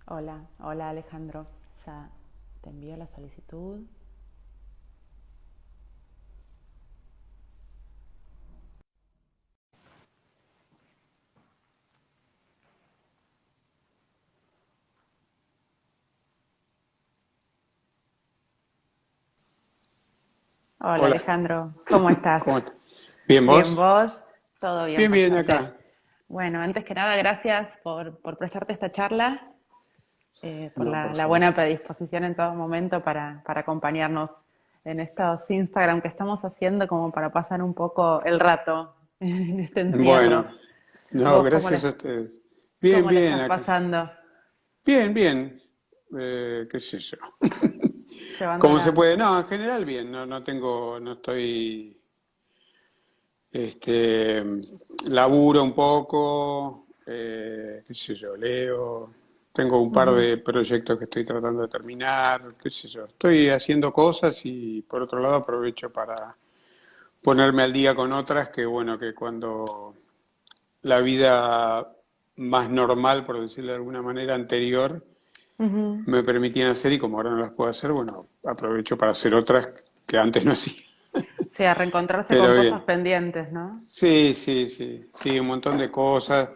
Hola, hola Alejandro. Ya te envío la solicitud. Hola Hola, Alejandro, ¿cómo estás? ¿cómo estás? ¿Bien Bien, vos? vos, todo bien Bien, por bien suerte. acá. Bueno, antes que nada, gracias por prestarte esta charla, por No, la, por la favor. buena predisposición en todo momento para acompañarnos en estos Instagram que estamos haciendo como para pasar un poco el rato en este encierro. Bueno, no, ¿Vos gracias a ustedes. Bien, cómo le bien estás acá. pasando? Bien, bien. Qué sé yo. ¿Cómo se Llevándola. puede? No, en general bien. No tengo, no estoy, este, laburo un poco, qué sé yo, leo. Tengo un par Ujú. de proyectos que estoy tratando de terminar, qué sé yo. Estoy haciendo cosas y por otro lado aprovecho para ponerme al día con otras que, bueno, que cuando la vida más normal, por decirlo de alguna manera, anterior, Ujú. me permitían hacer y como ahora no las puedo hacer, bueno, aprovecho para hacer otras que antes no hacía. Sí, a reencontrarse con Pero cosas bien. pendientes, ¿no? Sí, sí, sí, sí, un montón de cosas.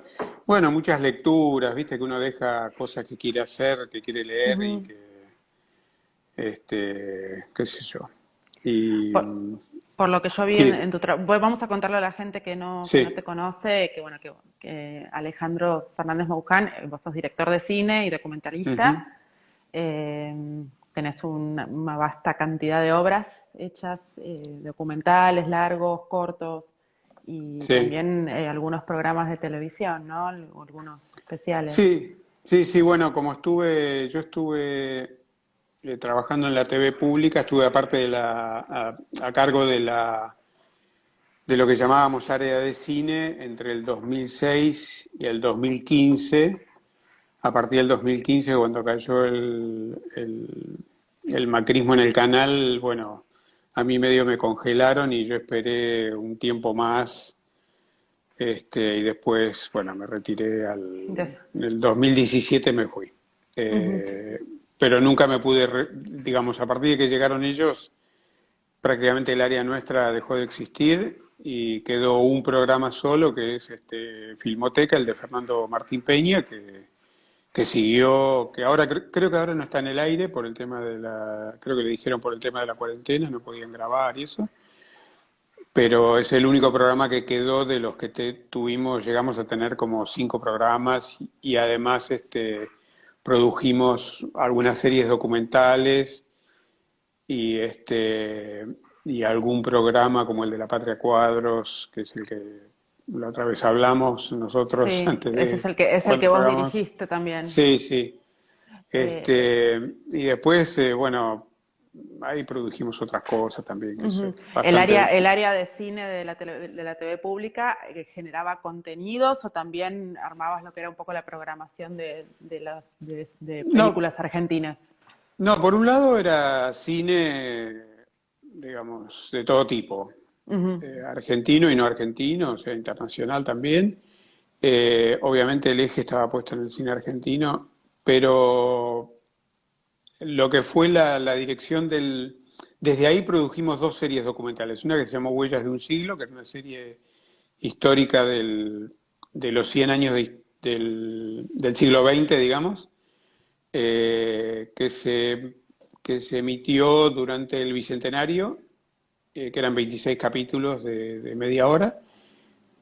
Bueno, muchas lecturas, viste que uno deja cosas que quiere hacer, que quiere leer y Ujú. que, qué sé yo. Y Por, por lo que yo vi sí, en tu trabajo, vamos a contarle a la gente que no te sí, conoce, que bueno, que Alejandro Fernández Mauscán, vos sos director de cine y ujú, documentalista, eh, tenés una vasta cantidad de obras hechas, documentales, largos, cortos, y sí. también algunos programas de televisión, ¿no? Algunos especiales. Sí, sí, sí, bueno, yo estuve trabajando en la TV pública, estuve aparte a cargo de lo que llamábamos área de cine entre el 2006 y el 2015. A partir del 2015, cuando cayó el macrismo en el canal, bueno, a mí medio me congelaron y yo esperé un tiempo más, y después, bueno, me retiré Entonces, en el 2017 me fui. ujú. Eh, pero nunca me pude, digamos, a partir de que llegaron ellos, prácticamente el área nuestra dejó de existir y quedó un programa solo, que es Filmoteca, el de Fernando Martín Peña, que siguió, que ahora creo que ahora no está en el aire por el tema creo que le dijeron por el tema de la cuarentena, no podían grabar y eso, pero es el único programa que quedó de los que tuvimos, llegamos a tener como 5 programas y además produjimos algunas series documentales y y algún programa como el de La Patria Cuadros, que es el que la otra vez hablamos nosotros Sí, antes ese de es el que cuando vos programamos. dirigiste también. Sí, sí. Eh, Y después, bueno, ahí produjimos otras cosas también, que es Ujú. bastante. El área de cine de la TV pública generaba contenidos o también armabas lo que era un poco la programación de No, películas argentinas. no, por un lado era cine, digamos, de todo tipo, Ujú. argentino y no argentino, o sea, internacional también. Obviamente el eje estaba puesto en el cine argentino, pero lo que fue la dirección del... Desde ahí produjimos 2 series documentales, una que se llamó Huellas de un siglo, que es una serie histórica de los 100 años del siglo XX, digamos, que se emitió durante el Bicentenario, que eran 26 capítulos de media hora.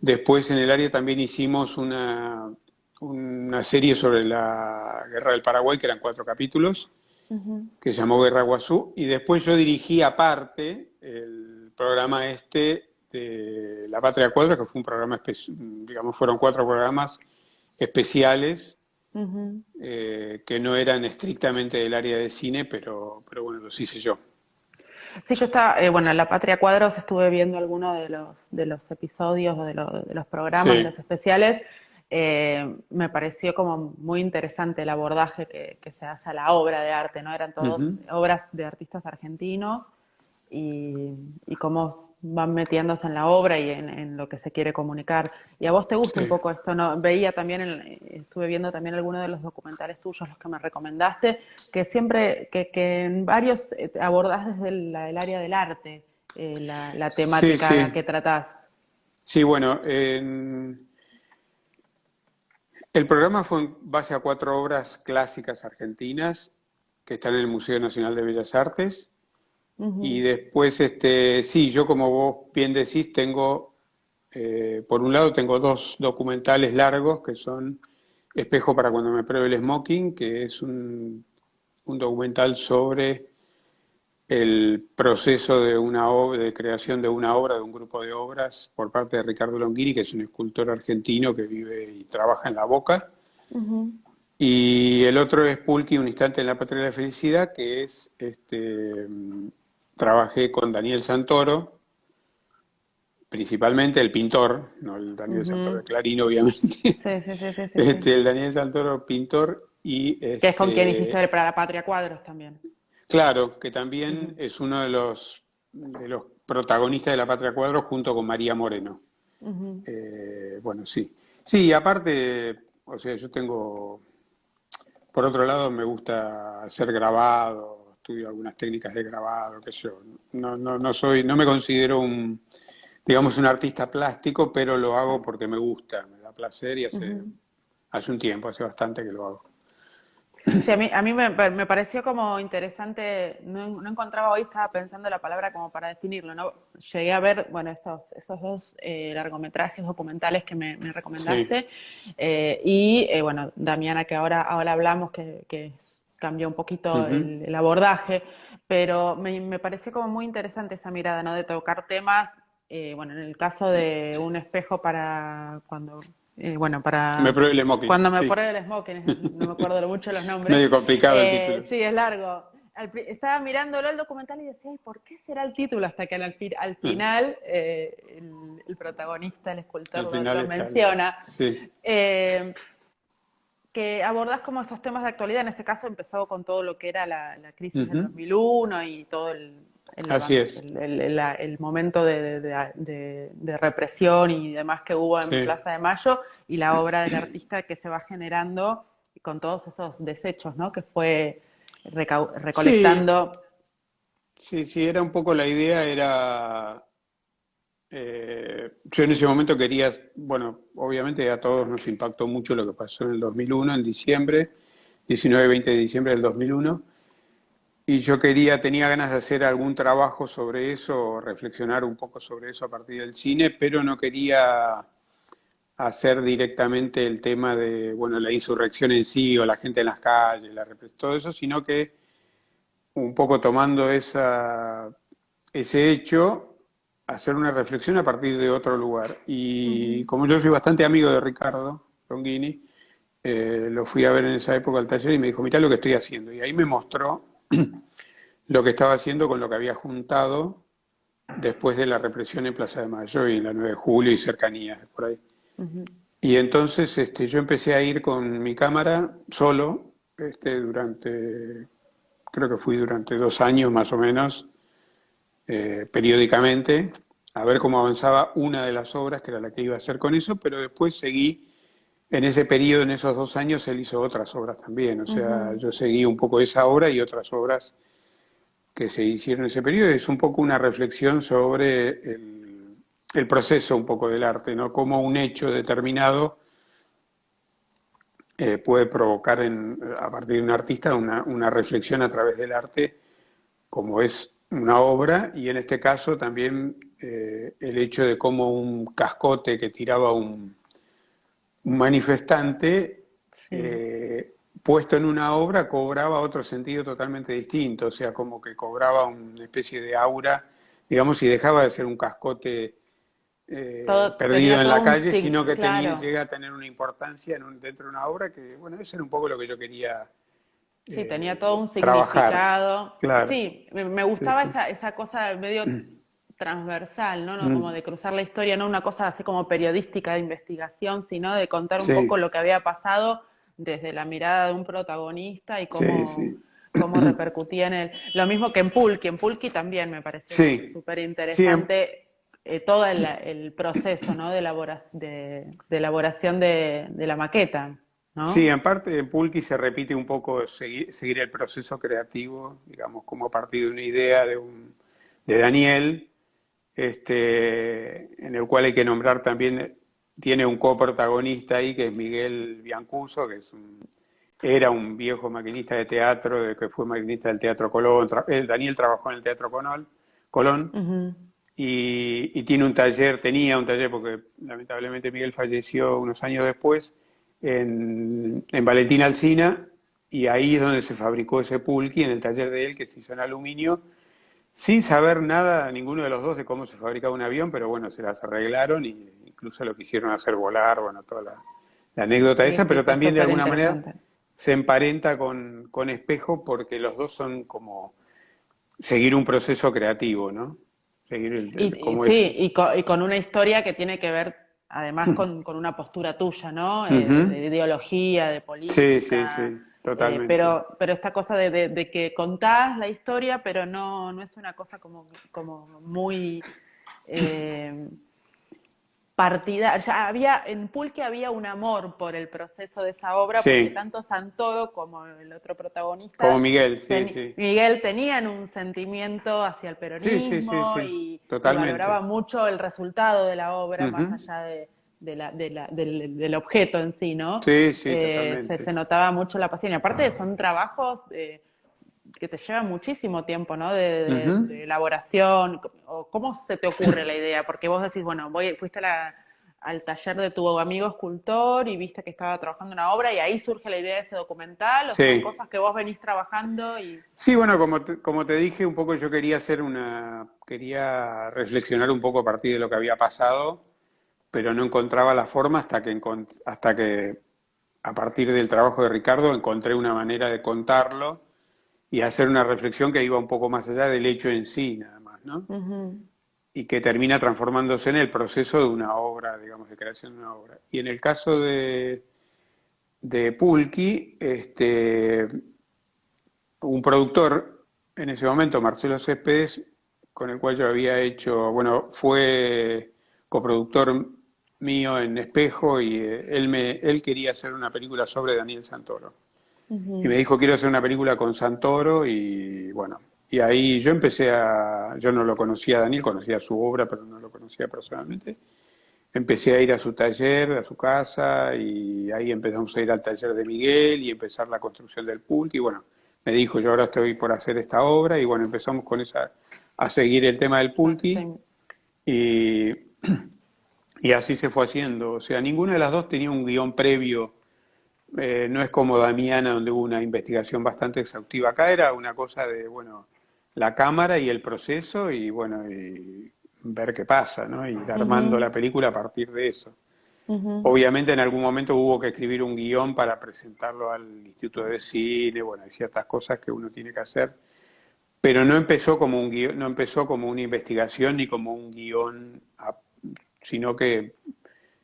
Después en el área también hicimos una serie sobre la Guerra del Paraguay, que eran 4 capítulos, Ujú. que se llamó Guerra Guazú, y después yo dirigí aparte el programa de La Patria Cuadra, que fue un programa, digamos, fueron 4 programas especiales, Ujú. que no eran estrictamente del área de cine, pero bueno, los hice yo. Sí, yo estaba, bueno, en La Patria Cuadros estuve viendo algunos de los episodios, de los programas, de Sí. los especiales. Me pareció como muy interesante el abordaje que se hace a la obra de arte, ¿no? Eran todos Ujú. obras de artistas argentinos. y cómo van metiéndose en la obra y en lo que se quiere comunicar. ¿Y a vos te gusta un Sí. poco esto? ¿No? Veía también, estuve viendo también algunos de los documentales tuyos, los que me recomendaste, que siempre, que en varios abordás desde el área del arte, la Sí, temática sí. que tratás. Sí, bueno, el programa fue en base a 4 obras clásicas argentinas que están en el Museo Nacional de Bellas Artes. Y Ujú, después, sí, yo como vos bien decís, tengo, por un lado tengo 2 documentales largos que son Espejo para cuando me pruebe el smoking, que es un documental sobre el proceso de una obra, de creación de una obra, de un grupo de obras por parte de Ricardo Longini, que es un escultor argentino que vive y trabaja en La Boca. ujú, Y el otro es Pulqui, un instante en la patria de la felicidad, que es, trabajé con Daniel Santoro, principalmente el pintor, no el Daniel Santoro de ujú. Clarín, obviamente, Sí, sí, sí, sí, sí, sí. el Daniel Santoro pintor y Que es con quien hiciste para la Patria Cuadros también. claro, que también Ujú, es uno de los protagonistas de La Patria Cuadros junto con María Moreno. ujú. Bueno, sí. Sí, aparte, o sea, yo tengo, por otro lado, me gusta hacer grabado, estudio algunas técnicas de grabado, qué sé yo. No me considero digamos, un artista plástico, pero lo hago porque me gusta, me da placer y Ujú. hace un tiempo, hace bastante que lo hago. Sí, a mí me pareció como interesante, no encontraba hoy, estaba pensando la palabra como para definirlo, ¿no? Llegué a ver, bueno, esos dos largometrajes documentales que me Sí. recomendaste, bueno, Damiana, que ahora hablamos, cambió un poquito Ujú, el abordaje, pero me pareció como muy interesante esa mirada, ¿no? De tocar temas, bueno, en el caso de un espejo para cuando me para pruebe el smoking, cuando me sí. pone el smoking, no me acuerdo mucho los nombres. Medio complicado el título, Sí, sí. es largo. Estaba mirándolo el documental y decía, "Ay, ¿por qué será el título?" Hasta que al final el protagonista, el escultor, Al final lo está menciona. sí. Eh, que abordás como esos temas de actualidad, en este caso empezó con todo lo que era la crisis del Ujú, 2001 y todo el, así es, el momento de represión y demás que hubo en sí. Plaza de Mayo y la obra del artista que se va generando con todos esos desechos, ¿no? Que fue Sí, recolectando. sí, sí, era un poco la idea, yo en ese momento quería, bueno, obviamente a todos nos impactó mucho lo que pasó en el 2001, en diciembre, 19-20 de diciembre del 2001, y yo tenía ganas de hacer algún trabajo sobre eso, reflexionar un poco sobre eso a partir del cine, pero no quería hacer directamente el tema de, bueno, la insurrección en sí o la gente en las calles, todo eso, sino que un poco tomando ese hecho, hacer una reflexión a partir de otro lugar. Y Ujú, como yo soy bastante amigo de Ricardo Longini, lo fui a ver en esa época al taller y me dijo, mirá lo que estoy haciendo. Y ahí me mostró lo que estaba haciendo con lo que había juntado después de la represión en Plaza de Mayo y en la 9 de julio y cercanías, por ahí. ujú, Y entonces yo empecé a ir con mi cámara solo, creo que fui durante 2 años más o menos, periódicamente, a ver cómo avanzaba una de las obras, que era la que iba a hacer con eso, pero después seguí, en ese periodo, en esos 2 años, él hizo otras obras también, o sea, ujú. yo seguí un poco esa obra y otras obras que se hicieron en ese periodo, es un poco una reflexión sobre el proceso un poco del arte, ¿no? Cómo un hecho determinado puede provocar a partir de un artista una reflexión a través del arte, como es una obra, y en este caso también el hecho de cómo un cascote que tiraba un manifestante, Sí. puesto en una obra, cobraba otro sentido totalmente distinto, o sea, como que cobraba una especie de aura, digamos, y dejaba de ser un cascote perdido Tenía en todo la calle, sino que claro. llega a tener una importancia dentro de una obra que, bueno, eso era un poco lo que yo quería Sí, tenía todo un trabajar. significado. Claro, Sí, me sí, gustaba sí. esa cosa medio transversal, ¿no? Como Mm, de cruzar la historia, no una cosa así como periodística de investigación, sino de contar un poco sí, lo que había pasado desde la mirada de un protagonista y sí, cómo, sí. cómo repercutía en él. Lo mismo que en Pulqui también me pareció Sí, súper sí, interesante todo el proceso, ¿no? De elaboración de la maqueta, sí, ¿no? en parte en Pulqui se repite un poco seguir el proceso creativo, digamos, como a partir de una idea de Daniel, en el cual hay que nombrar también, tiene un coprotagonista ahí que es Miguel Biancuso, que era un viejo maquinista de teatro, que fue maquinista del Teatro Colón. Daniel trabajó en el Teatro Colón Ujú. y tenía un taller, porque lamentablemente Miguel falleció unos años después, en Valentín Alsina, y ahí es donde se fabricó ese pulqui, en el taller de él, que se hizo en aluminio, sin saber nada, ninguno de los dos, de cómo se fabricaba un avión, pero bueno, se las arreglaron y incluso lo quisieron hacer volar, bueno, toda la anécdota Sí, esa, sí, pero fue también de súper alguna manera interesante. se emparenta con Espejo porque los dos son como seguir un proceso creativo, ¿no? Seguir Y como sí, eso. y con una historia que tiene que ver además con una postura tuya, ¿no? Ujú. De ideología, de Sí, sí, política, sí, totalmente. pero esta cosa de que contás la historia, pero no es una cosa como muy eh, partida. Ya había, en Pulque había un amor por el proceso de esa obra, porque Sí, tanto Santoro como el otro protagonista, como Miguel, sí, sí. Miguel, tenían un sentimiento hacia el Sí, sí, sí, peronismo sí, y valoraba totalmente. mucho el resultado de la obra, más Ujú. allá del objeto en sí, ¿no? Sí, sí, Se totalmente. notaba mucho la pasión. Y aparte son trabajos que te llevan muchísimo tiempo, ¿no? Ujú. De elaboración. O ¿cómo se te ocurre la idea? Porque vos decís, bueno, fuiste al taller de tu amigo escultor y viste que estaba trabajando una obra y ahí surge la idea de ese documental, o son Sí. cosas que vos venís trabajando y... Sí, bueno, como te dije, un poco yo quería reflexionar un poco a partir de lo que había pasado, pero no encontraba la forma hasta que a partir del trabajo de Ricardo encontré una manera de contarlo y hacer una reflexión que iba un poco más allá del hecho en sí, nada más, ¿no? Ujú. Y que termina transformándose en el proceso de una obra, digamos, de creación de una obra. Y en el caso de Pulqui, un productor en ese momento, Marcelo Céspedes, con el cual yo había hecho, bueno, fue coproductor mío en Espejo y él quería hacer una película sobre Daniel Santoro. Y me Ujú. dijo, quiero hacer una película con Santoro y bueno, y ahí yo no lo conocía a Daniel, conocía su obra, pero no lo conocía personalmente. Empecé a ir a su taller, a su casa, y ahí empezamos a ir al taller de Miguel y empezar la construcción del pulque. Y bueno, me dijo, yo ahora estoy por hacer esta obra, y bueno, empezamos a seguir el tema del pulqui, Sí. y, y así se fue haciendo. O sea, ninguna de las dos tenía un guión previo. No es como Damiana, donde hubo una investigación bastante exhaustiva. Acá era una cosa de, bueno, la cámara y el proceso, y bueno, y ver qué pasa, ¿no? Ir armando Ujú. la película a partir de eso. Ujú. Obviamente en algún momento hubo que escribir un guión para presentarlo al Instituto de Cine, bueno, hay ciertas cosas que uno tiene que hacer, pero no empezó como un guión, no empezó como una investigación ni como un guión, sino que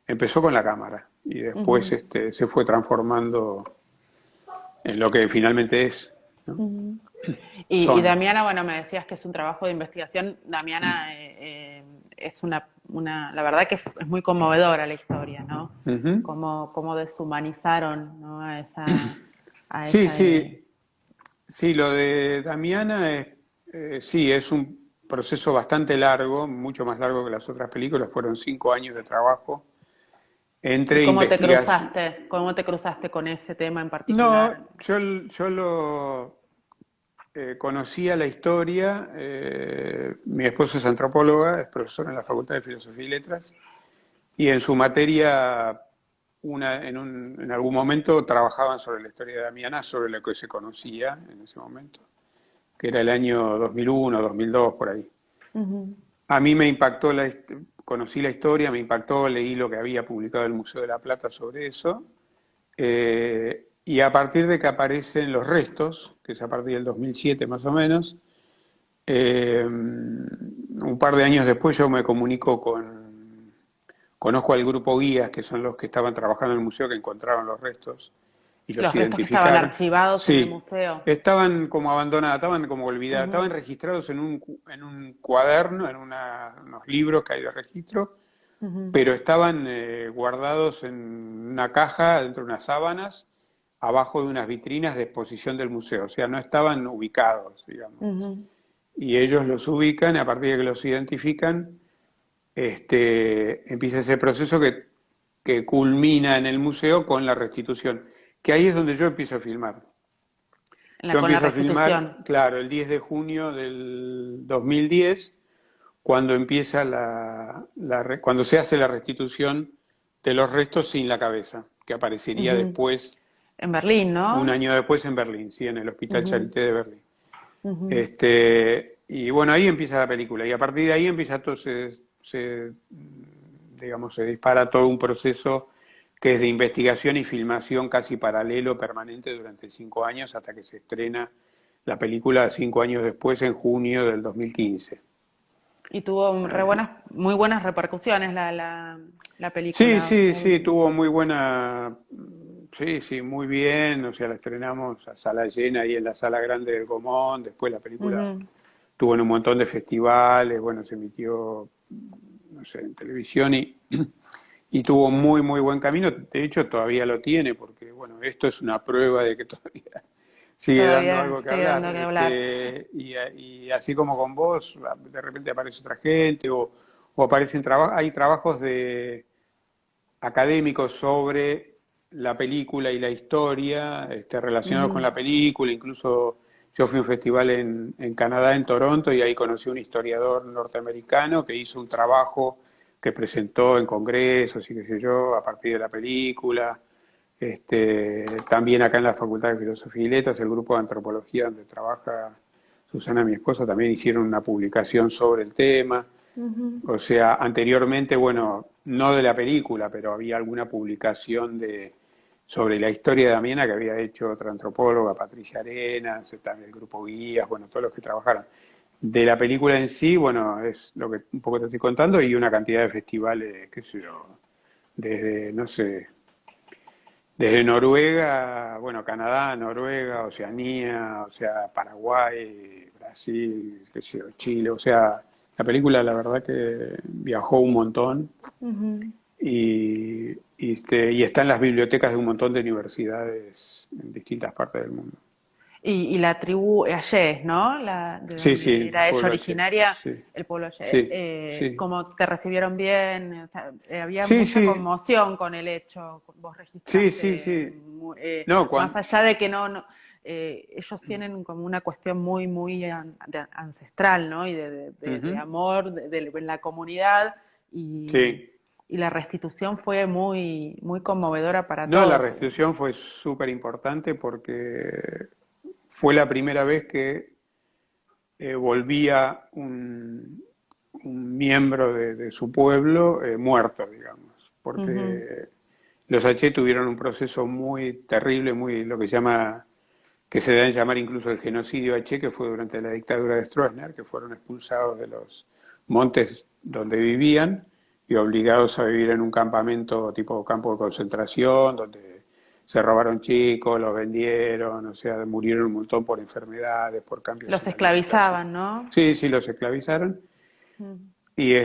empezó con la cámara y después Ujú. se fue transformando en lo que finalmente es, ¿no? Ujú. Y Son. Damiana, bueno, me decías que es un trabajo de investigación. Damiana es la verdad que es muy conmovedora la historia, ¿no? Ujú. Cómo deshumanizaron, ¿no? A Sí, esa, sí, sí, lo de Damiana sí, es un proceso bastante largo, mucho más largo que las otras películas, fueron 5 años de trabajo ¿y entre investigación. cómo te cruzaste con ese tema en particular? No, yo conocía la historia, mi esposa es antropóloga, es profesora en la Facultad de Filosofía y Letras, y en su materia, en algún momento trabajaban sobre la historia de Damiana, sobre lo que se conocía en ese momento, que era el año 2001, 2002, por ahí. Ujú. A mí me impactó, conocí la historia, me impactó, leí lo que había publicado el Museo de la Plata sobre eso, y a partir de que aparecen los restos, que es a partir del 2007 más o menos, un par de años después yo me conozco al grupo guías, que son los que estaban trabajando en el museo, que encontraron los restos, y los Los restos que estaban identificaron. archivados en el Sí, museo. estaban como abandonados, estaban como olvidados, Ujú, estaban registrados en un cuaderno, en unos libros que hay de registro, ujú, pero estaban guardados en una caja dentro de unas sábanas, abajo de unas vitrinas de exposición del museo, o sea, no estaban ubicados, digamos. ujú. Y ellos los ubican, a partir de que los identifican, empieza ese proceso que culmina en el museo con la restitución, que ahí es donde yo empiezo a filmar. Yo Con la empiezo a filmar, restitución. claro, el 10 de junio del 2010, cuando empieza cuando se hace la restitución de los restos sin la cabeza, que aparecería Ujú. después, En Berlín, un ¿no? año después en Berlín, sí, en el Hospital Ujú, Charité de Berlín. ujú. Y bueno, ahí empieza la película, y a partir de ahí empieza todo, digamos, se dispara todo un proceso que es de investigación y filmación casi paralelo, permanente durante 5 años, hasta que se estrena la película 5 años después, en junio del 2015. Y tuvo muy buenas repercusiones la Sí, película. sí, sí, tuvo muy buena, sí, sí, muy bien, o sea, la estrenamos a sala llena ahí en la sala grande del Gomón, después la película Ujú. estuvo en un montón de festivales, bueno, se emitió, no sé, en televisión y tuvo muy, muy buen camino. De hecho, todavía lo tiene, porque, bueno, esto es una prueba de que todavía sigue dando Todavía algo que sigue hablar. dando que hablar. Y así como con vos, de repente aparece otra gente o aparecen trabajos, hay trabajos de académicos sobre la película y la historia, relacionados con Ujú. la película. Incluso yo fui a un festival en Canadá, en Toronto, y ahí conocí a un historiador norteamericano que hizo un trabajo que presentó en congresos y qué sé yo, a partir de la película. También acá en la Facultad de Filosofía y Letras, el grupo de antropología donde trabaja Susana, mi esposa, también hicieron una publicación sobre el tema. Ujú. O sea, anteriormente, bueno, no de la película, pero había alguna publicación sobre la historia de Damiana que había hecho otra antropóloga, Patricia Arenas, también el grupo Guías, bueno, todos los que trabajaron. De la película en sí, bueno, es lo que un poco te estoy contando, y una cantidad de festivales, qué sé yo, desde, no sé, desde Noruega, bueno, Canadá, Noruega, Oceanía, o sea, Paraguay, Brasil, qué sé yo, Chile, o sea, la película la verdad que viajó un montón Ujú. y está en las bibliotecas de un montón de universidades en distintas partes del mundo. Y la tribu Ayés, ¿no? De Sí, sí, donde el era ella pueblo H, originaria, sí, el pueblo Ayés. sí, sí, ¿Cómo te recibieron bien? O sea, había sí, mucha sí, conmoción con el hecho, vos sí, sí, registraste, sí. No, más cuando, allá de que ellos tienen como una cuestión muy, muy ancestral, ¿no? Y de ujú, amor en la comunidad y, sí. y la restitución fue muy, muy conmovedora para No, la todos. restitución fue súper importante porque fue la primera vez que volvía un miembro de su pueblo muerto, digamos, Ujú. porque los H tuvieron un proceso muy terrible, muy lo que se llama, que se deben llamar incluso el genocidio H, que fue durante la dictadura de Stroessner, que fueron expulsados de los montes donde vivían y obligados a vivir en un campamento tipo campo de concentración, donde se robaron chicos, los vendieron, o sea, murieron un montón por enfermedades, por cambios Los en la alimentación. esclavizaban, ¿no? Sí, sí, los esclavizaron. Mm. Y,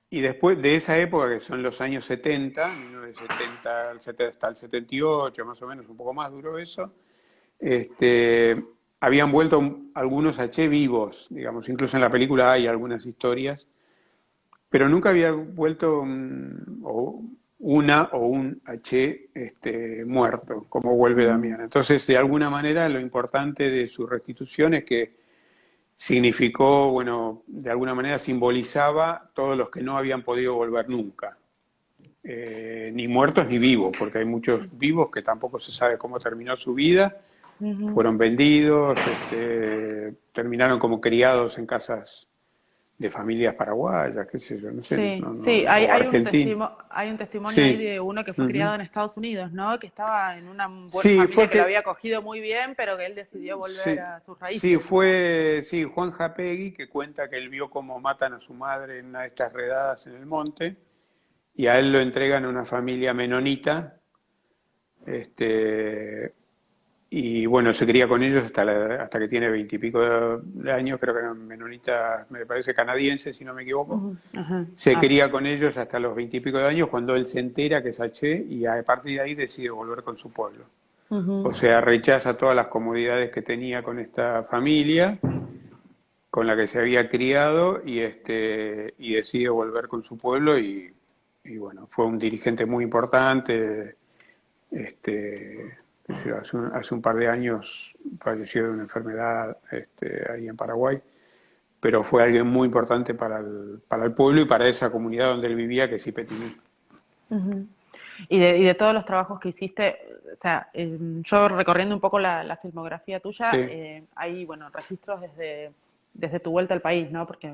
y después de esa época, que son los años 70, 1970 hasta el 78, más o menos, un poco más duró eso, habían vuelto algunos H vivos, digamos, incluso en la película hay algunas historias, pero nunca había vuelto una o un H muerto, como vuelve Ujú. Damián. Entonces, de alguna manera, lo importante de su restitución es que significó, bueno, de alguna manera simbolizaba todos los que no habían podido volver nunca, ni muertos ni vivos, porque hay muchos vivos que tampoco se sabe cómo terminó su vida, Ujú. fueron vendidos, terminaron como criados en casas de familias paraguayas, qué sé yo, no sé, Sí, sí, o argentinos. hay un testimonio ahí Sí. de uno que fue Ujú. criado en Estados Unidos, ¿no? Que estaba en una buena Sí, familia fue que lo que había acogido muy bien, pero que él decidió volver sí, a sus sí, raíces, ¿no? fue sí, Juan Japegui, que cuenta que él vio cómo matan a su madre en una de estas redadas en el monte, y a él lo entregan a una familia menonita, Este, y bueno, se cría con ellos hasta que tiene 20 y pico de años, creo que eran menonitas, me parece canadienses, si no me equivoco. Ujú, ajá. Se Ah, cría con ellos hasta los 20 y pico de años, cuando él se entera que es H y a partir de ahí decide volver con su pueblo. O ujú, sea, rechaza todas las comodidades que tenía con esta familia, con la que se había criado, y decide volver con su pueblo y bueno, fue un dirigente muy importante. Qué sé yo, hace un par de años falleció de una enfermedad ahí en Paraguay, pero fue alguien muy importante para el pueblo y para esa comunidad donde él vivía, que es Ipetiní. ujú. Y de todos los trabajos que hiciste, o sea, yo recorriendo un poco la filmografía tuya, Sí, hay, bueno, registros desde tu vuelta al país, ¿no? Porque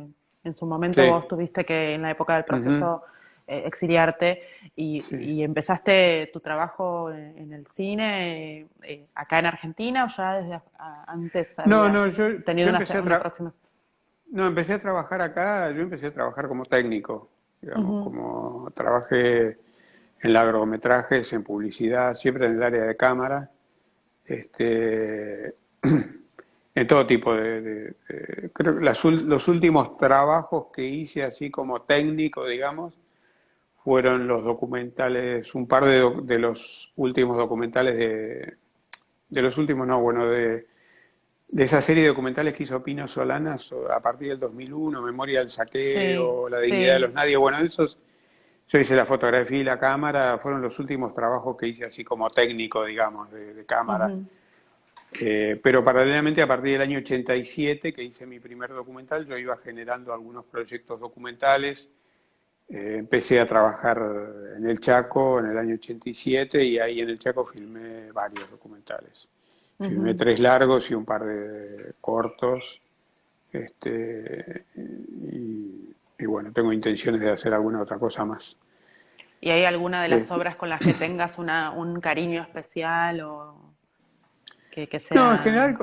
en su momento sí, vos tuviste que, en la época del ujú, proceso, exiliarte sí. y empezaste tu trabajo en el cine acá en Argentina, o ya desde antes No, no, habías yo tenido una próxima. no, empecé a trabajar acá, yo empecé a trabajar como técnico, digamos, Ujú, como trabajé en largometrajes, en publicidad, siempre en el área de cámara, este, en todo tipo creo que los últimos trabajos que hice así como técnico, digamos, fueron los documentales, un par de los últimos documentales de los últimos, no, bueno, de esa serie de documentales que hizo Pino Solanas a partir del 2001, Memoria del sí, Saqueo, La Dignidad de sí. los Nadie, bueno, esos, yo hice la fotografía y la cámara, fueron los últimos trabajos que hice así como técnico, digamos, de cámara. Ujú, Pero paralelamente a partir del año 87, que hice mi primer documental, yo iba generando algunos proyectos documentales. Empecé a trabajar en el Chaco en el año 87 y ahí en el Chaco filmé varios documentales. Filmé ujú. 3 largos y un par de cortos. Y bueno, tengo intenciones de hacer alguna otra cosa más. ¿Y hay alguna de las Este, obras con las que tengas un cariño especial o que no, en sea... general,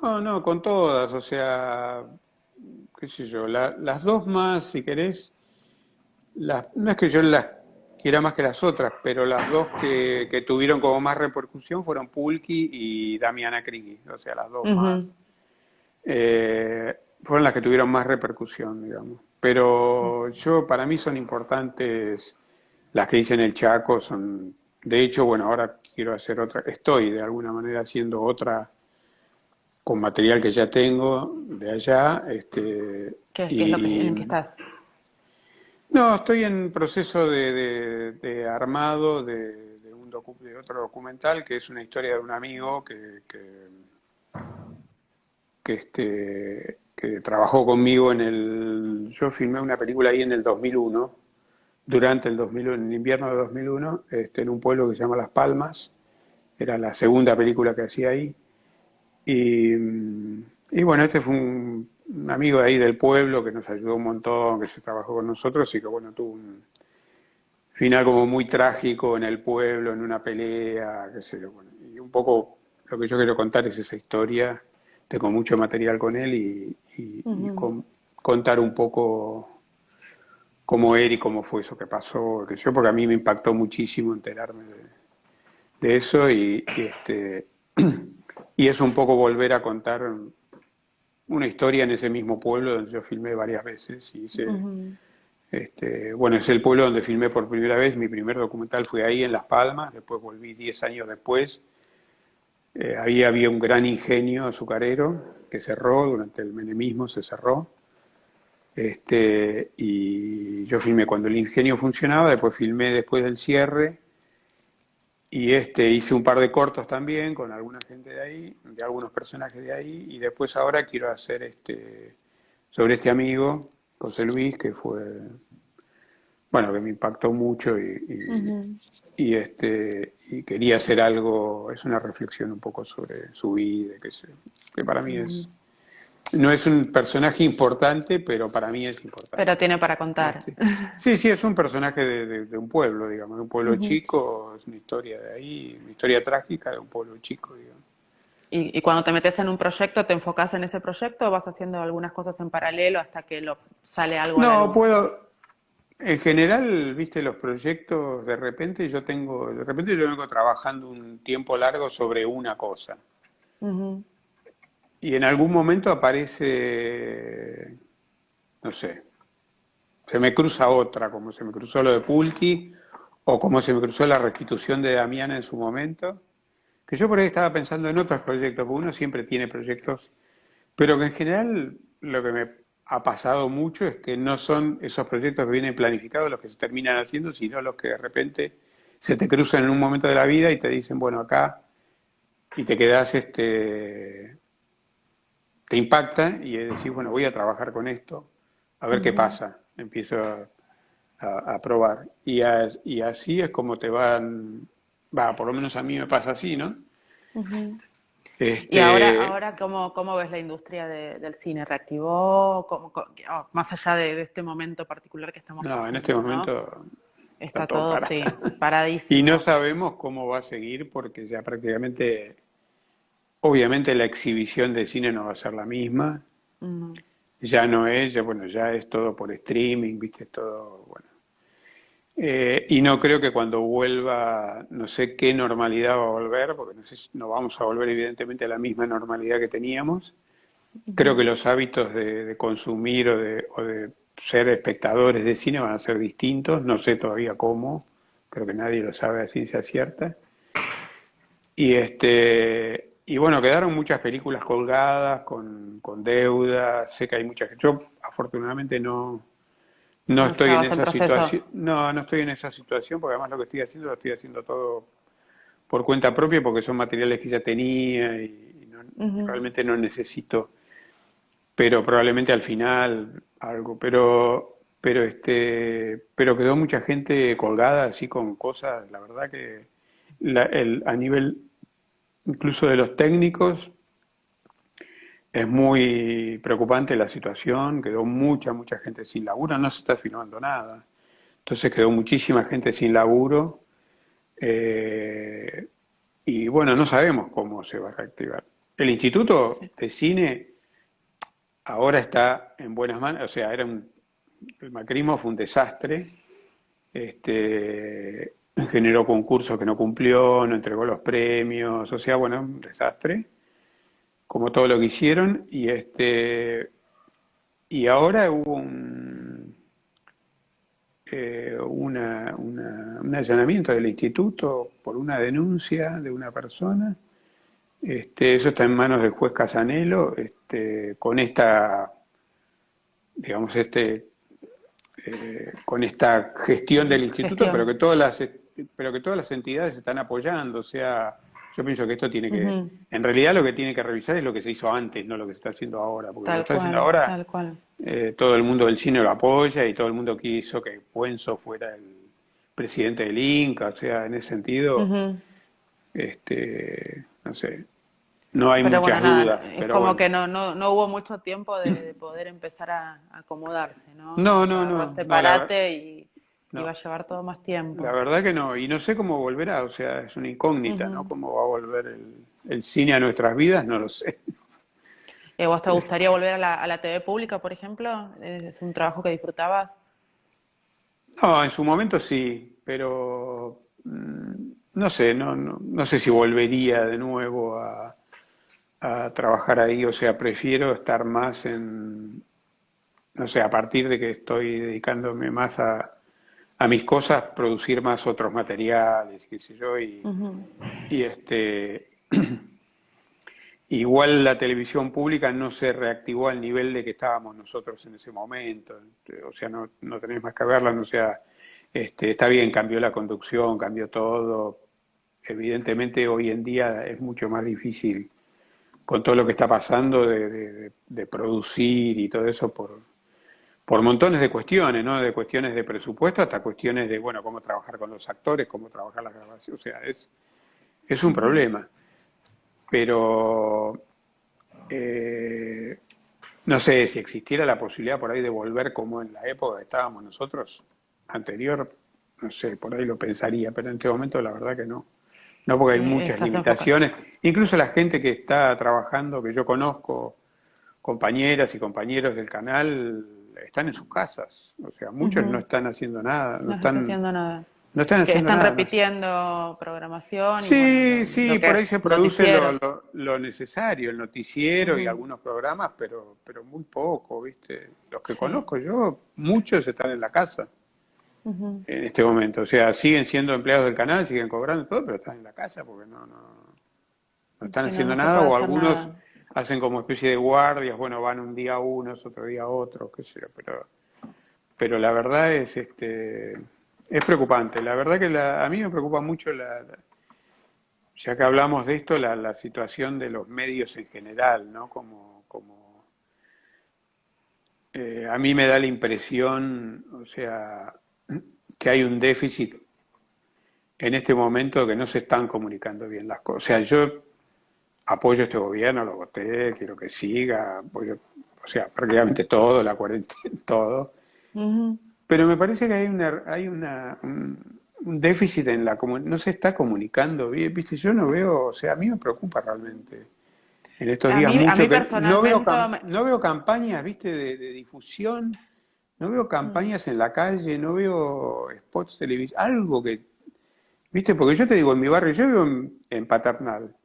no, no, con todas, o sea, qué sé yo, las dos más, si querés, no es que yo las quiera más que las otras, pero las dos que tuvieron como más repercusión fueron Pulki y Damiana Krigi, o sea, las dos Ujú, más, fueron las que tuvieron más repercusión, digamos. Pero para mí son importantes las que hice en el Chaco, de hecho, bueno, ahora quiero hacer otra, estoy de alguna manera haciendo otra con material que ya tengo de allá, ¿qué es lo que en y el que estás? no, estoy en proceso de armado de otro documental que es una historia de un amigo que trabajó conmigo yo filmé una película ahí en el 2001, durante el 2001, en el invierno de 2001, en un pueblo que se llama Las Palmas. Era la segunda película que hacía ahí. Y, y bueno, este fue un amigo de ahí del pueblo que nos ayudó un montón, que se trabajó con nosotros y que bueno, tuvo un final como muy trágico en el pueblo, en una pelea, qué sé yo. Bueno, y un poco lo que yo quiero contar es esa historia. Tengo mucho material con él Ujú, contar un poco cómo era y cómo fue eso que pasó, que yo, porque a mí me impactó muchísimo enterarme de eso y es un poco volver a contar una historia en ese mismo pueblo donde yo filmé varias veces y ujú. bueno, es el pueblo donde filmé por primera vez, mi primer documental fue ahí en Las Palmas, después volví 10 años después. Ahí había un gran ingenio azucarero que cerró, durante el menemismo se cerró. Y yo filmé cuando el ingenio funcionaba, después filmé después del cierre y hice un par de cortos también con alguna gente de ahí, de algunos personajes de ahí, y después ahora quiero hacer sobre este amigo, José Luis, que fue, bueno, que me impactó mucho Ujú. y quería hacer algo, es una reflexión un poco sobre su vida, que para mí Ujú. no es un personaje importante, pero para mí es Pero importante. tiene para contar. Este, sí, sí, es un personaje de un pueblo, digamos, de un pueblo Ujú. chico, es una historia de ahí, una historia trágica de un pueblo chico, digamos. Y cuando te metes en un proyecto, ¿te enfocas en ese proyecto o vas haciendo algunas cosas en paralelo hasta que sale algo a la No, luz? en general, viste, los proyectos, de repente yo vengo trabajando un tiempo largo sobre una cosa. Ujú, Y en algún momento aparece, no sé, se me cruza otra, como se me cruzó lo de Pulki, o como se me cruzó la restitución de Damiana en su momento, que yo por ahí estaba pensando en otros proyectos, porque uno siempre tiene proyectos, pero que en general lo que me ha pasado mucho es que no son esos proyectos que vienen planificados los que se terminan haciendo, sino los que de repente se te cruzan en un momento de la vida y te dicen, bueno, acá, y te quedás, te impacta y decís, bueno, voy a trabajar con esto, a ver qué ujú. pasa, empiezo a probar. Y así es como te van, va, por lo menos a mí me pasa así, ¿no? Ujú. Y Este, ahora ¿cómo ves la industria del cine? ¿Reactivó? Más allá de este momento particular que estamos no, en este pasando, ¿no? momento está Está todo todo, para. sí, Y no paradísimo. sabemos cómo va a seguir porque ya prácticamente, obviamente la exhibición de cine no va a ser la misma, Mm, ya no es, ya, bueno, ya es todo por streaming, viste, todo, bueno. Y no creo que cuando vuelva, no sé qué normalidad va a volver, porque no sé, no vamos a volver evidentemente a la misma normalidad que teníamos. Creo que ujú, los hábitos de consumir o de ser espectadores de cine van a ser distintos, no sé todavía cómo, creo que nadie lo sabe a ciencia cierta. Y bueno, quedaron muchas películas colgadas con deuda, sé que hay muchas, yo afortunadamente no no estoy en estabas en esa proceso. situación, no estoy en esa situación porque además lo estoy haciendo todo por cuenta propia porque son materiales que ya tenía y Ujú. realmente no necesito, pero probablemente al final algo, pero quedó mucha gente colgada así con cosas, la verdad que a nivel incluso de los técnicos es muy preocupante la situación, quedó mucha gente sin laburo, no se está filmando nada. Entonces quedó muchísima gente sin laburo eh, y bueno, no sabemos cómo se va a reactivar. El Instituto Sí. de Cine ahora está en buenas manos, o sea, el macrismo fue un desastre, generó concursos que no cumplió, no entregó los premios, o sea, bueno, un desastre, como todo lo que hicieron, y ahora hubo un allanamiento del instituto por una denuncia de una persona. Eso está en manos del juez Casanelo, con esta, digamos, con esta gestión del instituto, Gestión. pero que todas las entidades están apoyando. O sea, yo pienso que esto tiene que, Ujú. en realidad lo que tiene que revisar es lo que se hizo antes, no lo que se está haciendo ahora, porque lo que Tal está haciendo cual, ahora, tal cual. todo el mundo del cine lo apoya y todo el mundo quiso que Puenzo fuera el presidente del Inca, o sea, en ese sentido, Ujú. no sé, no hay Pero bueno, muchas nada, dudas, es pero como bueno. que no hubo mucho tiempo de poder empezar a acomodarse, ¿no? No, no, Agarró no, este no, parate y va a no. llevar todo más La tiempo. verdad que no, y no sé cómo volverá, o sea, es una incógnita, ¿no? Ujú. ¿Cómo va a volver el cine a nuestras vidas? No lo sé. ¿Vos te gustaría Este, volver a la TV pública, por ejemplo? ¿Es un trabajo que disfrutabas? no, en su momento sí, pero no sé, no sé si volvería de nuevo a trabajar ahí, o sea, prefiero estar más no sé, a partir de que estoy dedicándome más a mis cosas, producir más otros materiales, qué sé yo, Ujú. y igual la televisión pública no se reactivó al nivel de que estábamos nosotros en ese momento. O sea, no tenés más que verla, no sea, está bien, cambió la conducción, cambió todo. Evidentemente hoy en día es mucho más difícil con todo lo que está pasando de producir y todo eso por montones de cuestiones, ¿no? De cuestiones de presupuesto hasta cuestiones de, bueno, cómo trabajar con los actores, cómo trabajar las grabaciones. O sea, es un Ujú. problema. Pero eh, no sé si existiera la posibilidad por ahí de volver como en la época que estábamos nosotros, anterior, no sé, por ahí lo pensaría, pero en este momento la verdad que no. No porque hay muchas Estás enfocado. limitaciones. Incluso la gente que está trabajando, que yo conozco, compañeras y compañeros del canal, están en sus casas. O sea, muchos no están haciendo nada, No se está haciendo nada. no están Que haciendo están nada. repitiendo programación y bueno, Sí, lo sí, que por ahí se es produce noticiero. lo necesario, el noticiero y Ujú. algunos programas, pero muy poco, ¿viste? Los que Sí. conozco yo, muchos están en la casa Ujú. en este momento. O sea, siguen siendo empleados del canal, siguen cobrando todo, pero están en la casa porque no están Sí, no, haciendo no se nada, puede o hacer algunos nada. hacen como especie de guardias, bueno, van un día unos, otro día otros, qué sé yo, pero la verdad es preocupante. La verdad que a mí me preocupa mucho ya que hablamos de esto, la situación de los medios en general, ¿no? A mí me da la impresión, o sea, que hay un déficit en este momento que no se están comunicando bien las cosas. O sea, yo apoyo este gobierno, lo voté, quiero que siga, apoyo, o sea, prácticamente todo, la cuarentena, todo. Ujú. Pero me parece que un déficit en no se está comunicando bien, ¿viste? Yo no veo, o sea, a mí me preocupa realmente en estos días A mucho mí que personalmente, no veo campañas, ¿viste? De difusión, no veo mm, campañas en la calle, no veo spots televisivos, algo que, ¿viste? Porque yo te digo, en mi barrio, yo vivo en Paternal.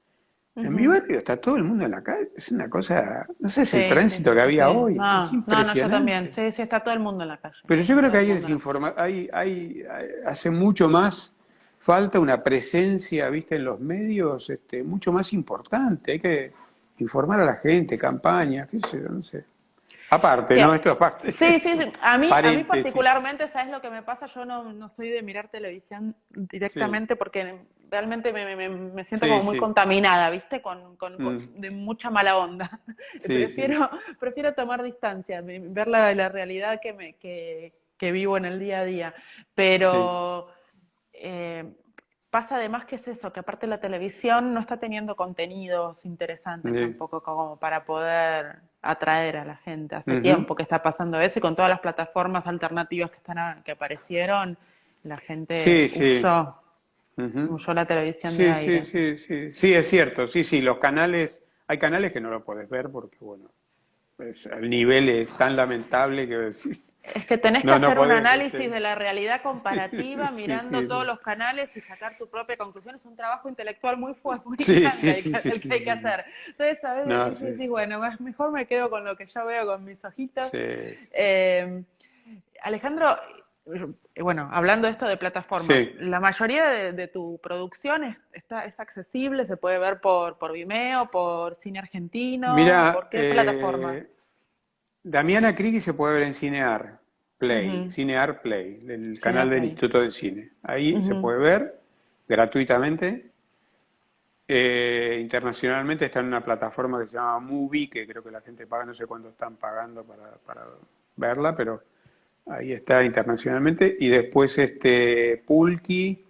En mi ujú. barrio está todo el mundo en la calle, es una cosa, no sé, es el Sí, sí, tránsito que había sí. hoy, es No, no, no, yo también. impresionante. Sí, sí, está todo el mundo en la calle. Pero yo Está creo todo que el mundo en la calle. hace mucho más falta una presencia, ¿viste? En los medios, mucho más importante. Hay que informar a la gente, campañas, qué sé yo, no sé. Aparte, Sí, ¿no? Esto aparte, sí, sí, sí. A mí paréntesis. particularmente, ¿sabes lo que me pasa? Yo no soy de mirar televisión Sí, directamente porque realmente me siento sí, como muy sí. contaminada, ¿viste? Mm, De mucha mala onda. sí, sí. Prefiero tomar distancia, ver la realidad que vivo en el día a día. Sí, Pero eh, pasa además que es eso, que aparte la televisión no está teniendo contenidos interesantes sí. tampoco como para poder atraer a la gente. Hace Ujú, tiempo que está pasando eso y con todas las plataformas alternativas que aparecieron, la gente sí, sí. Ujú. huyó la televisión de Sí, sí, aire. sí, sí. Sí, es cierto. Sí, sí, los canales, hay canales que no lo puedes ver porque, bueno, el nivel es tan lamentable que decís, Es que tenés que no hacer un podés, análisis ¿viste? de la realidad Sí, comparativa sí, mirando sí, todos sí. los canales y sacar tu propia conclusión. Es un trabajo intelectual muy fuerte, muy Sí, grande sí, sí, sí, el sí, que hay que sí. hacer. Entonces, a No, veces sí, decís, bueno, mejor me quedo con lo que yo veo con mis ojitos. sí, Eh, Alejandro, bueno, hablando de esto de plataformas, sí. la mayoría de tu producción es accesible, se puede ver por Vimeo, por Cine Argentino, Mira, ¿por qué plataforma? Damiana Crigui se puede ver en Cinear Play, Ujú. Cinear Play, el canal del Cineplay. Instituto del Cine. Ahí se Ujú. puede ver gratuitamente. Internacionalmente está en una plataforma que se llama Movie, que creo que la gente paga, no sé cuánto están pagando para verla, pero ahí está internacionalmente. Y después Pulki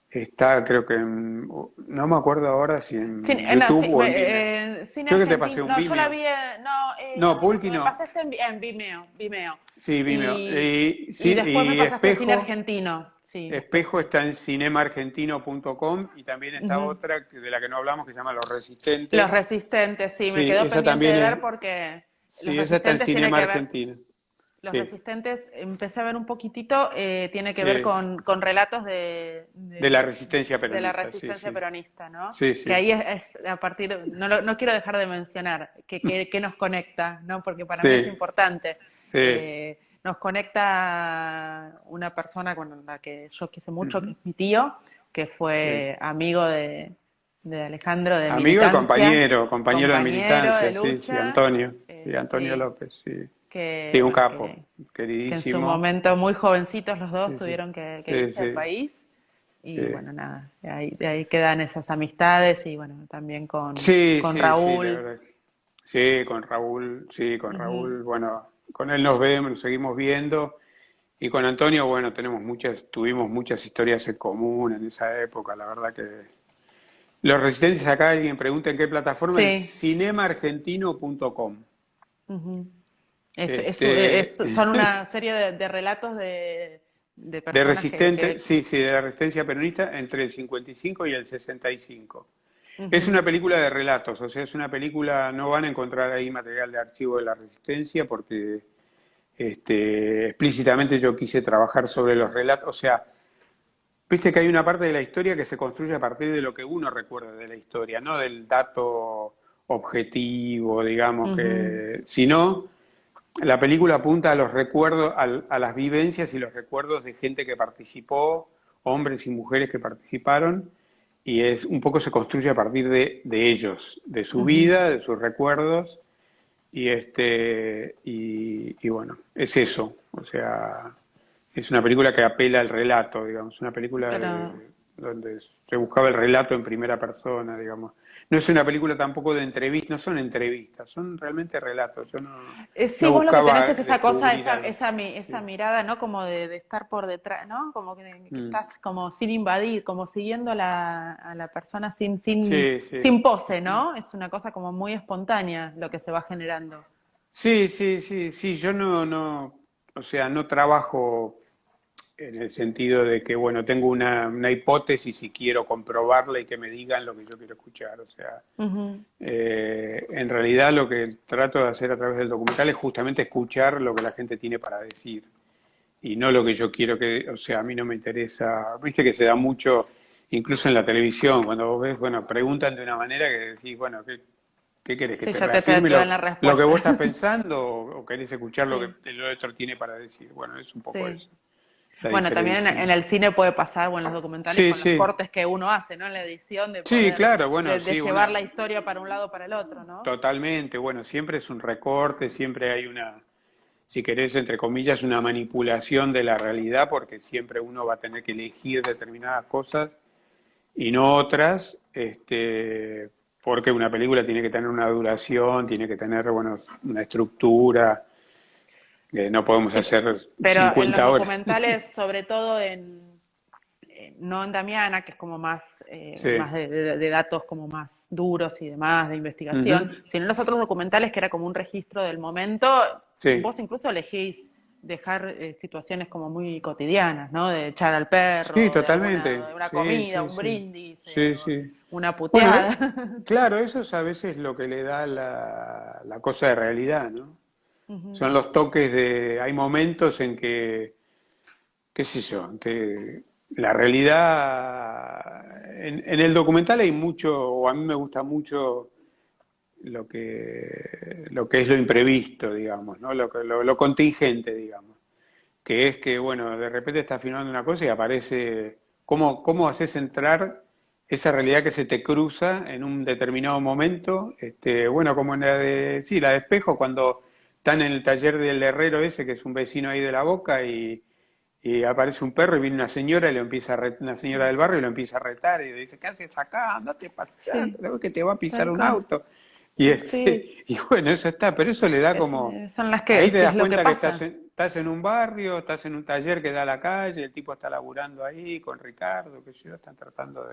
está, creo que no me acuerdo ahora si en No, YouTube o en Vimeo. Cine Yo que te pasé Argentino. un No, yo la Vimeo. vi. No, No, Pulki me no. pasaste en Vimeo. Vimeo. Sí, Vimeo. Y después me Y pasaste Cine Argentino. Sí, después. Espejo está en cinemaargentino.com y también está Ujú. otra de la que no hablamos que se llama Los Los Resistentes. Resistentes, sí, me Sí, quedó esa pendiente también de ver es. porque Los Sí, esa está en Resistentes tiene Cinema que ver. Argentino. Los Sí, Resistentes, empecé a ver un poquitito, tiene que ver sí. con relatos De la resistencia de la peronista, sí, resistencia sí. peronista, ¿no? Sí, Que sí. ahí es a partir, no quiero dejar de mencionar, que nos conecta, ¿no? Porque para mí es Sí, importante. sí. Nos conecta una persona con la que yo quise mucho, que Ujú, es mi tío, que sí. fue amigo de Alejandro de Amigo y militancia, compañero de compañero de militancia, sí, sí, lucha, Antonio. Sí, Antonio sí, López, sí. Sí, que, un bueno, capo, que en su queridísimo. momento, muy jovencitos los dos, Sí, sí. tuvieron que Sí, irse del sí, país. sí. Y bueno, nada, de ahí quedan esas amistades y bueno, también Sí, con sí, sí, la Raúl. verdad. Sí, con Ujú. Raúl, bueno, con él nos vemos, nos seguimos viendo. Y con Antonio, bueno, tuvimos muchas historias en común en esa época, la verdad que los resistentes acá, alguien pregunta en qué plataforma, en Sí. cinemaargentino.com. Ujú. Este, Son una serie de relatos de de personas resistente, sí, sí, de la resistencia peronista entre el 55 y el 65. Es ujú. una película de relatos, o sea, es una película, no van a encontrar ahí material de archivo de la resistencia porque explícitamente yo quise trabajar sobre los relatos, o sea, viste que hay una parte de la historia que se construye a partir de lo que uno recuerda de la historia, no del dato objetivo, digamos, Ujú, sino la película apunta a los recuerdos, a las vivencias y los recuerdos de gente que participó, hombres y mujeres que participaron, y es un poco se construye a partir de ellos, de su ujú. vida, de sus recuerdos, y bueno, es eso. O sea, es una película que apela al relato, digamos, una película Pero donde se buscaba el relato en primera persona, digamos. No es una película tampoco de entrevistas, no son entrevistas, son realmente relatos. Yo sí, no vos lo que tenés buscaba es esa cosa, descubrir algo. esa Sí. mirada, ¿no? Como de estar por detrás, ¿no? Como que Mm. estás como sin invadir, como siguiendo a la persona Sí, sí. sin pose, ¿no? Es una cosa como muy espontánea lo que se va generando. Sí, sí, sí, sí, yo o sea, no trabajo en el sentido de que, bueno, tengo una hipótesis y quiero comprobarla y que me digan lo que yo quiero escuchar. O sea, Ujú. en realidad lo que trato de hacer a través del documental es justamente escuchar lo que la gente tiene para decir y no lo que yo quiero que, o sea, a mí no me interesa, viste que se da mucho, incluso en la televisión, cuando vos ves, bueno, preguntan de una manera que decís, bueno, ¿qué querés? ¿Que Sí, te ya reafirme te dan la lo que vos respuesta. estás pensando o querés escuchar lo que Sí, el otro tiene para decir? Bueno, es un poco sí. eso, la Bueno, también diferencia. en el cine puede pasar, o en los documentales, Sí, con los sí, cortes que uno hace, ¿no? En la edición de sí, poder, claro, bueno, de sí, llevar la historia para un lado o para el otro, ¿no? totalmente, bueno, siempre es un recorte, siempre hay si querés, entre comillas, una manipulación de la realidad, porque siempre uno va a tener que elegir determinadas cosas y no otras, porque una película tiene que tener una duración, tiene que tener, bueno, una estructura, no podemos Sí, hacer pero en los 50 horas. documentales, sobre todo no en Damiana, que es como más, Sí. más de datos como más duros y demás, de investigación, Ujú. sino en los otros documentales que era como un registro del momento, Sí. vos incluso elegís dejar situaciones como muy cotidianas, ¿no? De echar al Sí, perro, totalmente. de una Sí, comida, sí, un sí. brindis, Sí, o sí. una Bueno, puteada. claro, eso es a veces lo que le da la cosa de realidad, ¿no? Ujú. Son los toques hay momentos en que, qué sé yo, en que la realidad, en el documental hay mucho, o a mí me gusta mucho lo que es lo imprevisto, digamos, ¿no? Lo contingente, digamos. Que es que, bueno, de repente estás filmando una cosa y aparece, ¿cómo haces entrar esa realidad que se te cruza en un determinado momento? Bueno, como en sí, la de Espejo, cuando están en el taller del herrero ese, que es un vecino ahí de La Boca, y aparece un perro y viene una señora y lo empieza una señora del barrio y lo empieza a retar y le dice, ¿qué haces acá? Andate para allá, Sí, que te va a pisar tal un cual. auto. Y, Sí, y bueno, eso está, pero eso le da como, son las ahí te es das lo que cuenta que pasa. estás en un barrio, estás en un taller que da a la calle, el tipo está laburando ahí con Ricardo, que yo, están tratando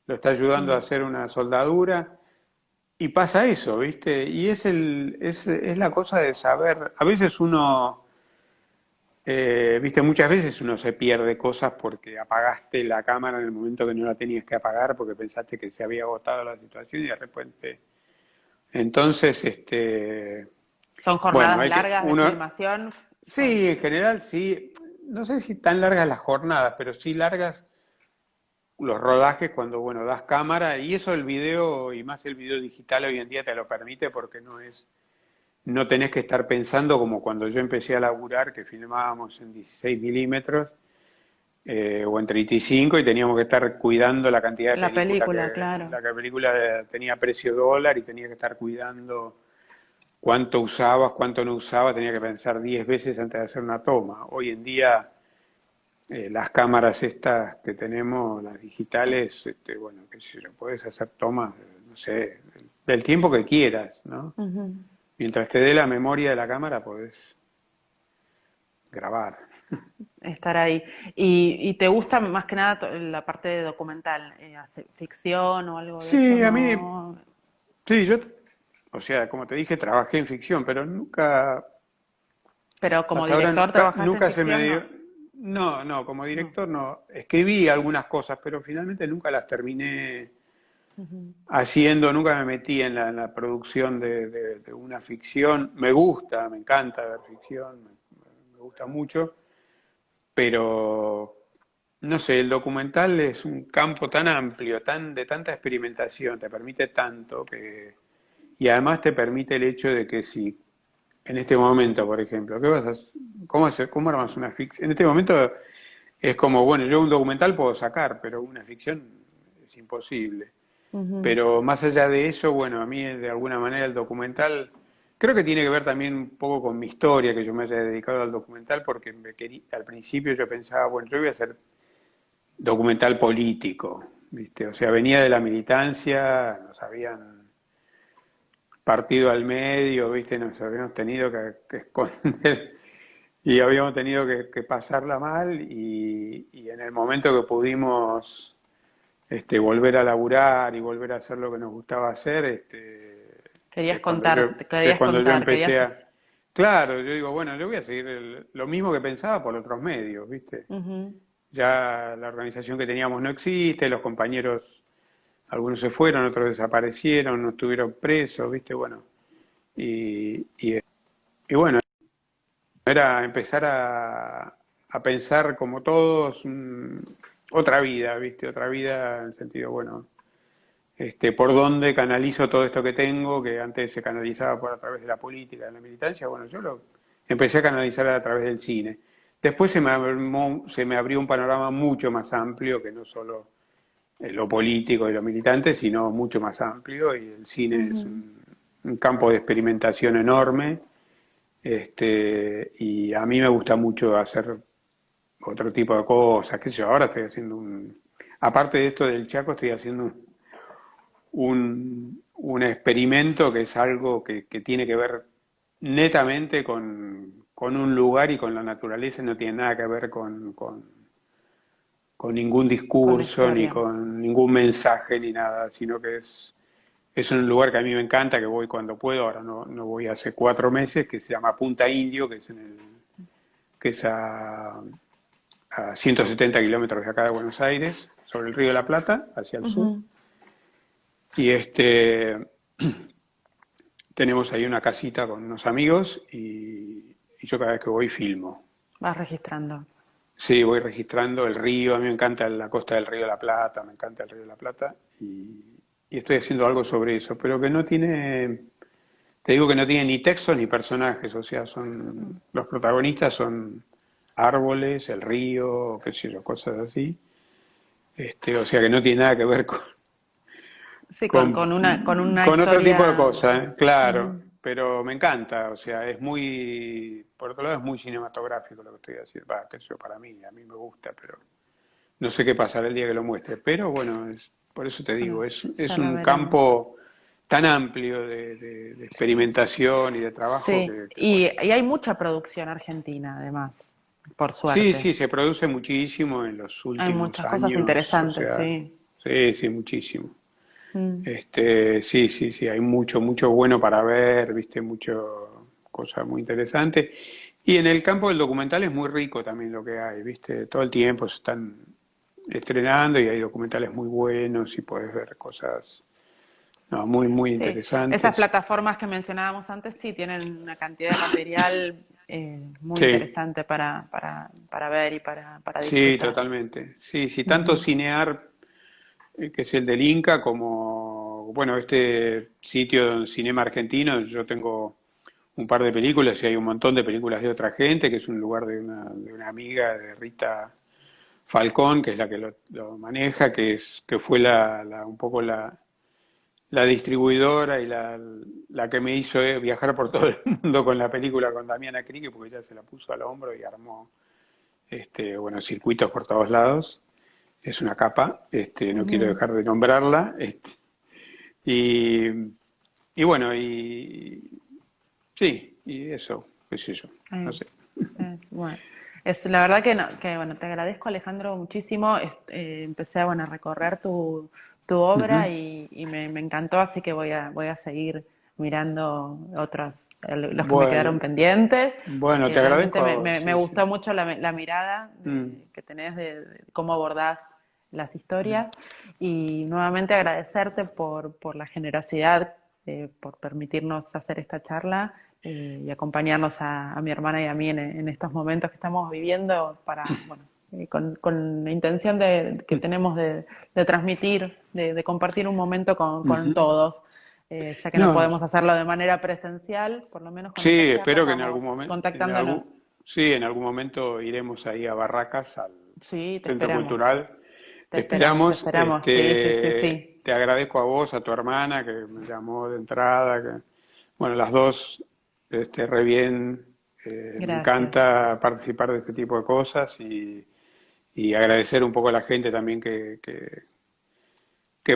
lo está ayudando a Mm. hacer una soldadura, y pasa eso, ¿viste? Y es la cosa de saber, a veces viste, muchas veces uno se pierde cosas porque apagaste la cámara en el momento que no la tenías que apagar porque pensaste que se había agotado la situación y de repente... Entonces, Son bueno, jornadas largas de uno, filmación, sí, son, en general sí, no sé si tan largas las jornadas, pero sí largas los rodajes cuando, bueno, das cámara y eso el video y más el video digital hoy en día te lo permite porque no tenés que estar pensando como cuando yo empecé a laburar que filmábamos en 16 milímetros o en 35 y teníamos que estar cuidando la cantidad de la película película, claro. la película tenía precio dólar y tenía que estar cuidando cuánto usabas, cuánto no usabas, tenía que pensar 10 veces antes de hacer una toma. Hoy en día las cámaras estas que tenemos, las digitales, bueno, qué sé yo, puedes hacer tomas, no sé, del tiempo que quieras, ¿no? Ujú. Mientras te dé la memoria de la cámara, podés grabar. Estar ahí. Y te gusta más que nada la parte de documental? ¿Ficción o algo de eso? Sí, a mí, No. sí, o sea, como te dije, trabajé en ficción, pero nunca, Pero como hasta ahora director trabajaste en nunca se me ficción, dio, no. no, como No. director no, escribí algunas cosas, pero finalmente nunca las terminé Ujú. haciendo, nunca me metí en la producción de una ficción. Me gusta, me encanta ver ficción, gusta mucho, pero no sé, el documental es un campo tan amplio, de tanta experimentación, te permite tanto y además te permite el hecho de que si en este momento, por ejemplo, ¿qué vas a cómo armas una ficción? En este momento es como, bueno, yo un documental puedo sacar, pero una ficción es imposible. Ujú. Pero más allá de eso, bueno, a mí de alguna manera el documental creo que tiene que ver también un poco con mi historia, que yo me haya dedicado al documental, porque al principio yo pensaba, bueno, yo voy a hacer documental político, ¿viste? O sea, venía de la militancia, nos habían partido al medio, ¿viste? Nos habíamos tenido que esconder y habíamos tenido que pasarla mal y en el momento que pudimos volver a laburar y volver a hacer lo que nos gustaba hacer, Querías que es querías cuando yo contar, empecé a... Claro, yo digo, bueno, yo voy a seguir lo mismo que pensaba por otros medios, ¿viste? Ujú. Ya la organización que teníamos no existe, los compañeros, algunos se fueron, otros desaparecieron, no estuvieron presos, ¿viste? Bueno, y, y, y bueno, era empezar a pensar como todos otra vida, ¿viste? Otra vida en el sentido, bueno, por dónde canalizo todo esto que tengo, que antes se canalizaba por a través de la política, de la militancia, bueno, yo lo empecé a canalizar a través del cine. Después se me abrió un panorama mucho más amplio, que no solo lo político y lo militante, sino mucho más amplio, y el cine es Ujú. un campo de experimentación enorme, y a mí me gusta mucho hacer otro tipo de cosas, qué sé yo, ahora estoy haciendo aparte de esto del Chaco, estoy haciendo un experimento que es algo que tiene que ver netamente con un lugar y con la naturaleza, no tiene nada que ver con ningún Con la discurso, ni historia. con ningún mensaje, ni nada, sino que es un lugar que a mí me encanta, que voy cuando puedo, ahora no voy hace 4 meses, que se llama Punta Indio, que es a 170 kilómetros de acá de Buenos Aires, sobre el río de la Plata, hacia el sur. Ujú. Y tenemos ahí una casita con unos amigos y yo cada vez que voy filmo. Vas registrando. Sí, voy registrando el río, a mí me encanta la costa del río de la Plata, me encanta el río de la Plata y estoy haciendo algo sobre eso, pero que no tiene, te digo que no tiene ni textos ni personajes, o sea, los protagonistas son árboles, el río, qué sé yo, cosas así. O sea que no tiene nada que ver Sí, con, con una con otro tipo de historia. cosas, ¿eh? Claro, Ujú. pero me encanta, o sea, por otro lado es muy cinematográfico lo que estoy haciendo, va, qué sé yo, para mí, a mí me gusta, pero no sé qué pasará el día que lo muestre, pero bueno, por eso te digo, Bueno, es ya lo un veremos. campo tan amplio de experimentación y de trabajo Sí, bueno. y hay mucha producción argentina, además, por Sí, suerte. sí, se produce muchísimo en los Hay últimos muchas cosas años, o interesantes, sea, sí. sí, sí, muchísimo. Mm. Sí, sí, sí, hay mucho, mucho bueno para ver, viste, mucho cosas muy interesantes. Y en el campo del documental es muy rico también lo que hay, viste, todo el tiempo se están estrenando y hay documentales muy buenos y puedes ver cosas, no, muy, muy Sí, esas interesantes. plataformas que mencionábamos antes sí tienen una cantidad de material muy Sí, interesante para ver y para sí, disfrutar. totalmente. Sí, sí, tanto Ujú. Cinear, que es el del Inca, como, bueno, este sitio Cinema Argentino, yo tengo un par de películas y hay un montón de películas de otra gente, que es un lugar de una amiga de Rita Falcón, que es la que lo maneja, que fue un poco la distribuidora y la que me hizo viajar por todo el mundo con la película con Damiana Crique, porque ella se la puso al hombro y armó bueno, circuitos por todos lados. Es una capa, no quiero Ujú. dejar de nombrarla. Y, y bueno, sí, y eso, qué sé yo, no Ay, sé. bueno, es la verdad que, que bueno, te agradezco Alejandro muchísimo. Empecé a bueno, a recorrer tu obra Ujú. y me encantó, así que voy a seguir mirando otros, los que me quedaron Bueno, pendientes. bueno, te Realmente agradezco a vos, me sí, sí. gustó mucho la mirada Mm, que tenés de cómo abordás las mm. historias y nuevamente agradecerte por la generosidad, por permitirnos hacer esta charla y acompañarnos a mi hermana y a mí en estos momentos que estamos viviendo para, bueno, con la intención que tenemos de transmitir, de compartir un momento con Ujú. todos. Ya que no No, podemos hacerlo de manera presencial, por lo menos con esta sí, charla espero que en vamos algún momento, contactándonos. sí, en algún momento iremos ahí a Barracas, al Sí, te Centro esperamos, Cultural. Te esperamos. sí, sí, sí, sí. Te agradezco a vos, a tu hermana que me llamó de entrada. Bueno, las dos, re bien. Me Gracias. encanta participar de este tipo de cosas y agradecer un poco a la gente también que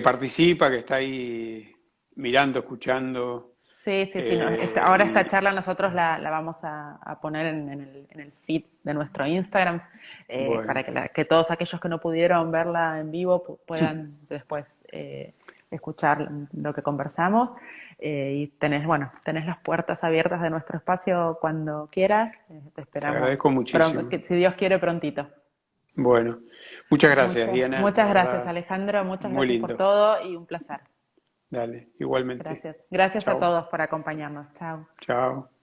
participa, que está ahí mirando, escuchando. Sí, sí, sí. No, ahora esta Y charla nosotros la vamos a poner en el feed de nuestro Instagram para bueno, que todos aquellos que no pudieron verla en vivo puedan después escuchar lo que conversamos. Y tenés, bueno, tenés las puertas abiertas de nuestro espacio cuando quieras. Te te esperamos agradezco pronto, muchísimo. que, si Dios quiere, prontito. Bueno, muchas gracias, Diana, la Muchas gracias, verdad, Alejandro. Muchas muy gracias por lindo. todo y un placer. Dale, igualmente. Gracias. Gracias a Chao, todos por acompañarnos. Chao. chao.